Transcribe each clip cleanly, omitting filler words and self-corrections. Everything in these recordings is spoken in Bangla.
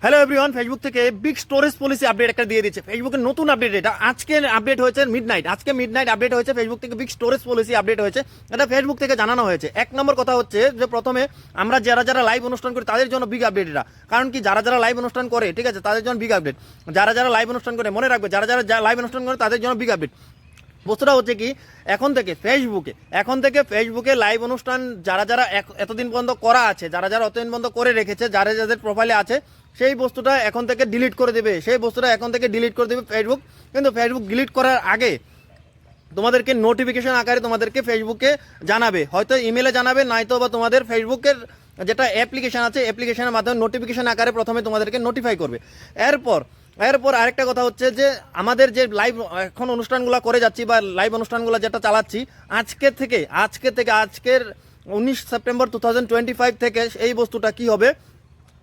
হ্যালো এভরিওয়ান, ফেসবুক থেকে বিগ স্টোরেজ পলিসি আপডেট একটা দিয়ে দিচ্ছে। ফেসবুকের নতুন আপডেট, এটা আজকে আপডেট হয়েছে আজকে মিডনাইট আপডেট হয়েছে। ফেসবুক থেকে বিগ স্টোরেজ পলিসি আপডেট হয়েছে, এটা ফেসবুক থেকে জানানো হয়েছে। এক নম্বর কথা হচ্ছে যে প্রথমে আমরা যারা যারা লাইভ অনুষ্ঠান করি তাদের জন্য বিগ আপডেট এটা। কারণ কি, যারা যারা লাইভ অনুষ্ঠান করে, ঠিক আছে, তাদের জন্য বিগ আপডেট। যারা যারা লাইভ অনুষ্ঠান করে মনে রাখবে, যারা যারা লাইভ অনুষ্ঠান করে তাদের জন্য বিগ আপডেট। বস্তুটা হচ্ছে কি, এখন থেকে ফেসবুকে লাইভ অনুষ্ঠান যারা যারা এতদিন পর্যন্ত করা আছে, যারা যারা অতদিন পর্যন্ত করে রেখেছে, যারা যাদের প্রোফাইলে আছে, সেই বস্তুটা এখন থেকে ডিলিট করে দেবে ফেসবুক। কিন্তু ফেসবুক ডিলিট করার আগে তোমাদেরকে নোটিফিকেশন আকারে তোমাদেরকে ফেসবুকে জানাবে, হয়তো ইমেলে জানাবে, নয়তো বা তোমাদের ফেসবুকের যেটা অ্যাপ্লিকেশন আছে, অ্যাপ্লিকেশনের মাধ্যমে নোটিফিকেশন আকারে প্রথমে তোমাদেরকে নোটিফাই করবে। এরপর আরেকটা কথা হচ্ছে যে আমাদের যে লাইভ এখন অনুষ্ঠানগুলো করে যাচ্ছি বা লাইভ অনুষ্ঠানগুলো যেটা চালাচ্ছি, আজকের 19 সেপ্টেম্বর 2025 থেকে এই বস্তুটা কি হবে,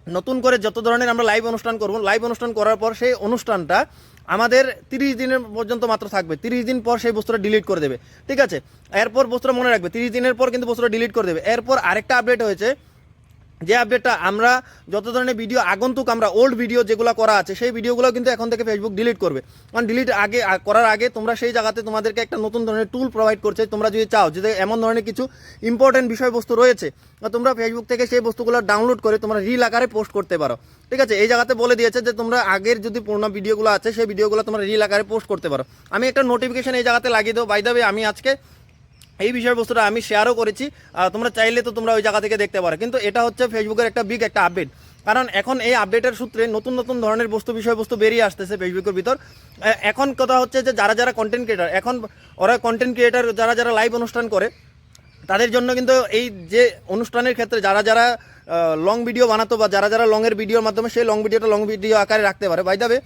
নতুন করে যত ধরনের আমরা লাইভ অনুষ্ঠান করব, লাইভ অনুষ্ঠান করার পর সেই অনুষ্ঠানটা আমাদের 30 দিনের পর্যন্ত মাত্র থাকবে। 30 দিন পর সেই বস্তুটা ডিলিট করে দেবে, ঠিক আছে। এরপর বস্তুটা মনে রাখবে, 30 দিনের পর কিন্তু বস্তুটা ডিলিট করে দেবে। এরপর আরেকটা আপডেট হয়েছে, যে আপডেটটা আমরা যত ধরনের ভিডিও আগন্তুক আমরা ওল্ড ভিডিও যেগুলো করা আছে সেই ভিডিওগুলো কিন্তু এখন থেকে ফেসবুক ডিলিট করবে। কারণ ডিলিট করার আগে তোমরা সেই জায়গাতে তোমাদেরকে একটা নতুন ধরনের টুল প্রোভাইড করছে। তোমরা যদি চাও যে এমন ধরনের কিছু ইম্পর্টেন্ট বিষয়বস্তু রয়েছে, তোমরা ফেসবুক থেকে সেই বস্তুগুলো ডাউনলোড করে তোমরা রিল আকারে পোস্ট করতে পারো, ঠিক আছে। এই জায়গাতে বলে দিয়েছে যে তোমরা আগের যদি পুরোনো ভিডিওগুলো আছে সেই ভিডিওগুলো তোমরা রিল আকারে পোস্ট করতে পারো। আমি একটা নোটিফিকেশন এই জায়গাতে লাগিয়ে দেবো। বাই দ্য ওয়ে, আমি আজকে এই বিষয়বস্তুটা আমি শেয়ারও করেছি, তোমরা চাইলে তো তোমরা ওই জায়গা থেকে দেখতে পারো। কিন্তু এটা হচ্ছে ফেসবুকের একটা বিগ একটা আপডেট, কারণ এখন এই আপডেটের সূত্রে নতুন নতুন ধরনের বিষয়বস্তু বেরিয়ে আসতেছে ফেসবুকের ভিতর। এখন কথা হচ্ছে যে যারা যারা কন্টেন্ট ক্রিয়েটার, এখন ওরা কন্টেন্ট ক্রিয়েটার যারা যারা লাইভ অনুষ্ঠান করে তাদের জন্য কিন্তু এই যে অনুষ্ঠানের ক্ষেত্রে যারা যারা লং ভিডিও বানাতো বা যারা যারা লংয়ের ভিডিওর মাধ্যমে সেই লং ভিডিও আকারে রাখতে পারে, বাই দ্য ওয়ে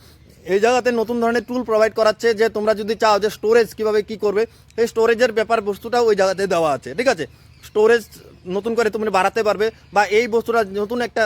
এই জায়গাতে নতুন ধরনের টুল প্রোভাইড করাচ্ছে যে তোমরা যদি চাও যে স্টোরেজ কীভাবে কী করবে, সেই স্টোরেজের ব্যাপার বস্তুটাও ওই জায়গাতে দেওয়া আছে, ঠিক আছে। স্টোরেজ নতুন করে তুমি বাড়াতে পারবে বা এই বস্তুটা নতুন একটা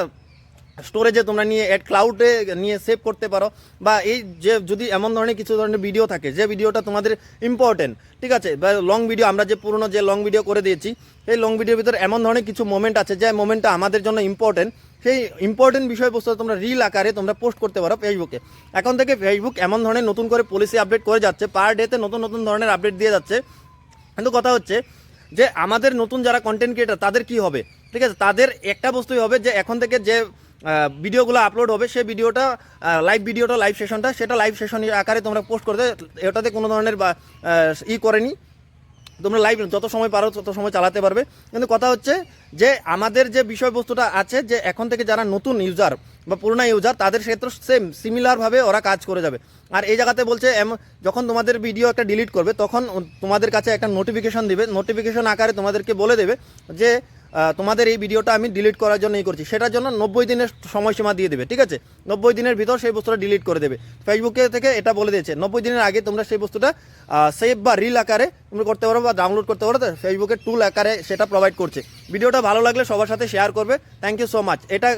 স্টোরেজে তোমরা নিয়ে ক্লাউডে নিয়ে সেভ করতে পারো। বা এই যে যদি এমন ধরনের কিছু ধরনের ভিডিও থাকে যে ভিডিওটা তোমাদের ইম্পর্টেন্ট, ঠিক আছে, বা লং ভিডিও, আমরা যে পুরনো যে লং ভিডিও করে দিয়েছি সেই লং ভিডিওর ভিতরে এমন ধরনের কিছু মোমেন্ট আছে যে মোমেন্টটা আমাদের জন্য ইম্পর্টেন্ট, সেই ইম্পর্টেন্ট বিষয়বস্তু তোমরা রিল আকারে তোমরা পোস্ট করতে পারো ফেসবুকে। এখন থেকে ফেসবুক এমন ধরনের নতুন করে পলিসি আপডেট করে যাচ্ছে, পার ডেতে নতুন নতুন ধরনের আপডেট দিয়ে যাচ্ছে। কিন্তু কথা হচ্ছে যে আমাদের নতুন যারা কন্টেন্ট ক্রিয়েটার তাদের কি হবে, ঠিক আছে, তাদের একটা বস্তুই হবে যে এখন থেকে যে ভিডিওগুলো আপলোড হবে সেই ভিডিওটা লাইভ সেশনটা সেটা লাইভ সেশন আকারে তোমরা পোস্ট করতে, এটাতে কোনো ধরনের করেনি, তোমরা লাইভ যত সময় পারো তত সময় চালাতে পারবে। কিন্তু কথা হচ্ছে যে আমাদের যে বিষয়বস্তুটা আছে যে এখন থেকে যারা নতুন ইউজার বা পুরোনো ইউজার তাদের ক্ষেত্রে সিমিলারভাবে ওরা কাজ করে যাবে। আর এই জায়গাতে বলছে যখন তোমাদের ভিডিও একটা ডিলিট করবে তখন তোমাদের কাছে একটা নোটিফিকেশন দিবে, নোটিফিকেশন আকারে তোমাদেরকে বলে দেবে যে তোমাদের এই ভিডিওটা আমি ডিলিট করার জন্য করছি। সেটার জন্য 90 দিনের সময়সীমা দিয়ে দেবে, ঠিক আছে। 90 দিনের ভিতর সেই বস্তুটা ডিলিট করে দেবে। ফেসবুকে থেকে এটা বলে দিয়েছে 90 দিনের আগে তোমরা সেই বস্তুটা সেভ বা রিল আকারে তুমি করতে পারো বা ডাউনলোড করতে পারো। ফেসবুকের টুল আকারে সেটা প্রোভাইড করছে। ভিডিওটা ভালো লাগলে সবার সাথে শেয়ার করবে। Thank you so much. এটা